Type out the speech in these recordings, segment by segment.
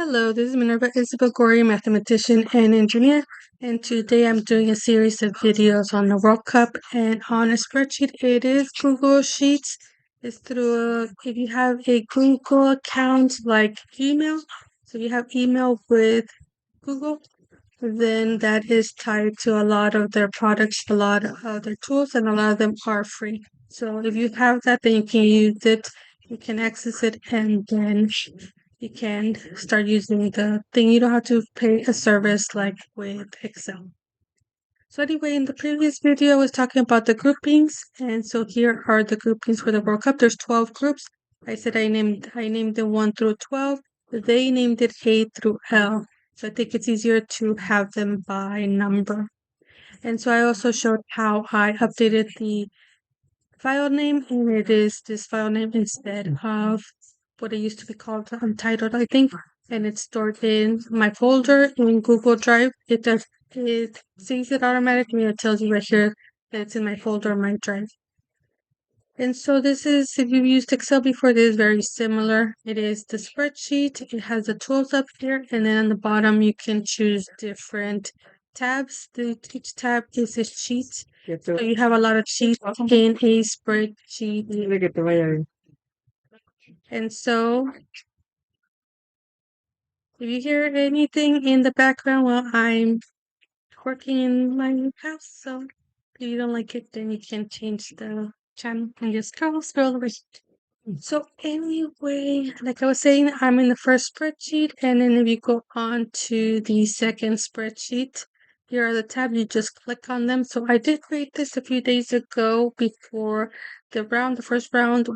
Hello, this is Minerva Isabel Gori, mathematician and engineer, and today I'm doing a series of videos on the World Cup and on a spreadsheet. It is Google Sheets. It's if you have a Google account like Gmail, so you have email with Google, then that is tied to a lot of their products, a lot of their tools, and a lot of them are free. So if you have that, then you can use it, you can access it, and then you can start using the thing. You don't have to pay a service like with Excel. So anyway, in the previous video, I was talking about the groupings, and so here are the groupings for the World Cup. There's 12 groups. I said I named them 1 through 12. They named it A through L. So I think it's easier to have them by number. And so I also showed how I updated the file name, and it is this file name instead of what it used to be called Untitled, I think. And it's stored in my folder in Google Drive. It sees it automatically. It tells you right here that it's in my folder on my drive. And so this is, if you've used Excel before, it is very similar. It is the spreadsheet. It has the tools up here, and then on the bottom you can choose different tabs. Each tab is a sheet. So you have a lot of sheets in a spreadsheet. And so if you hear anything in the background while I'm working in my house, so if you don't like it, then you can change the channel and just scroll over. So anyway, like I was saying, I'm in the first spreadsheet, and then if you go on to the second spreadsheet, here are the tabs. You just click on them. So I did create this a few days ago before the first round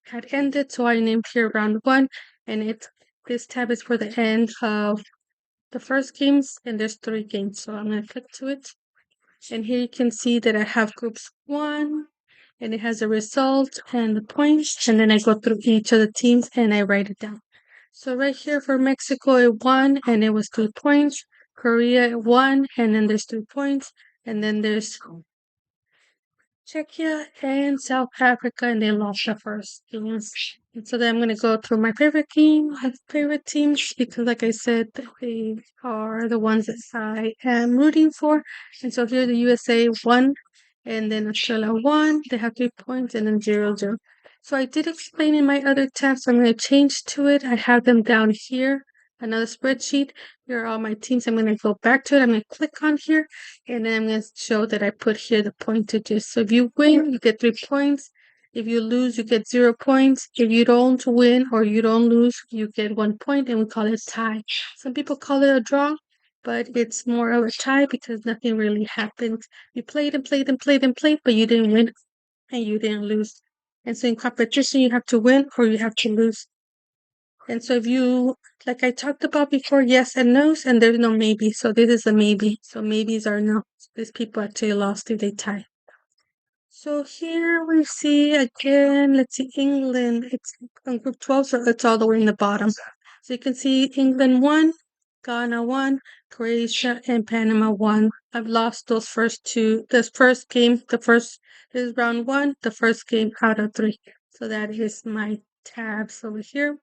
had ended. So I named here round 1, and this tab is for the end of the first games, and there's 3 games. So I'm gonna click to it, and here you can see that I have groups 1, and it has the result and the points, and then I go through each of the teams and I write it down. So right here for Mexico, it won and it was 3 points. Korea it won, and then there's 3 points, and then there's Czechia and South Africa, and they lost the first games. And so then I'm gonna go through my favorite teams, because like I said, they are the ones that I am rooting for. And so here the USA won, and then Australia won. They have 3 points, and then 0-0. So I did explain in my other tabs, so I'm gonna change to it. I have them down here, another spreadsheet. Here are all my teams. I'm gonna go back to it. I'm gonna click on here, and then I'm going to show that I put here the pointages. So if you win, you get 3 points. If you lose, you get 0 points. If you don't win or you don't lose, you get 1 point, and we call it tie. Some people call it a draw, but it's more of a tie because nothing really happened. You played and played and played and played, but you didn't win and you didn't lose. And so in competition, you have to win or you have to lose. And so if you, like I talked about before, yes and no's, and there's no maybe. So this is a maybe. So maybes are no. These people actually lost if they tie. So here we see again, let's see, England. It's on group 12, so it's all the way in the bottom. So you can see England won, Ghana won, Croatia and Panama won. I've lost those first 2. This is round 1, the first game out of 3. So that is my tabs over here.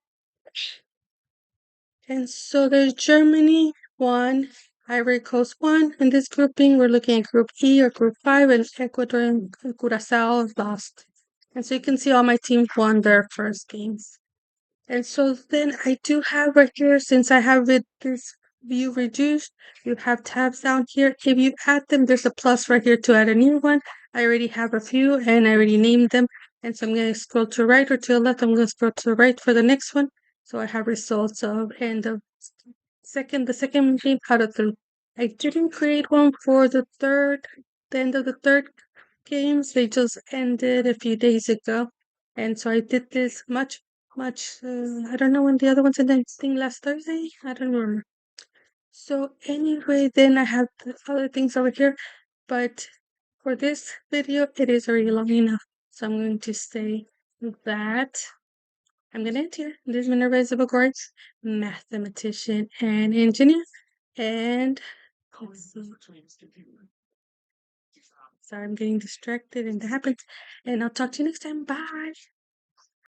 And so there's Germany 1, Ivory Coast 1. In this grouping, we're looking at Group E or Group 5, and Ecuador and Curacao lost. And so you can see all my teams won their first games. And so then I do have right here, since I have this view reduced, you have tabs down here. If you add them, there's a plus right here to add a new one. I already have a few and I already named them. And so I'm going to scroll to the right or to the left. I'm going to scroll to the right for the next one. So I have results of the second game out of 3. I didn't create one for the end of the third games. They just ended a few days ago. And so I did this much, I don't know when the other one's ended. I think last Thursday. I don't remember. So anyway, then I have the other things over here. But for this video, it is already long enough. So I'm going to say that I'm going to end here. This is Minerva Isabel Gori, mathematician and engineer. And sorry, I'm getting distracted and that happens. And I'll talk to you next time. Bye.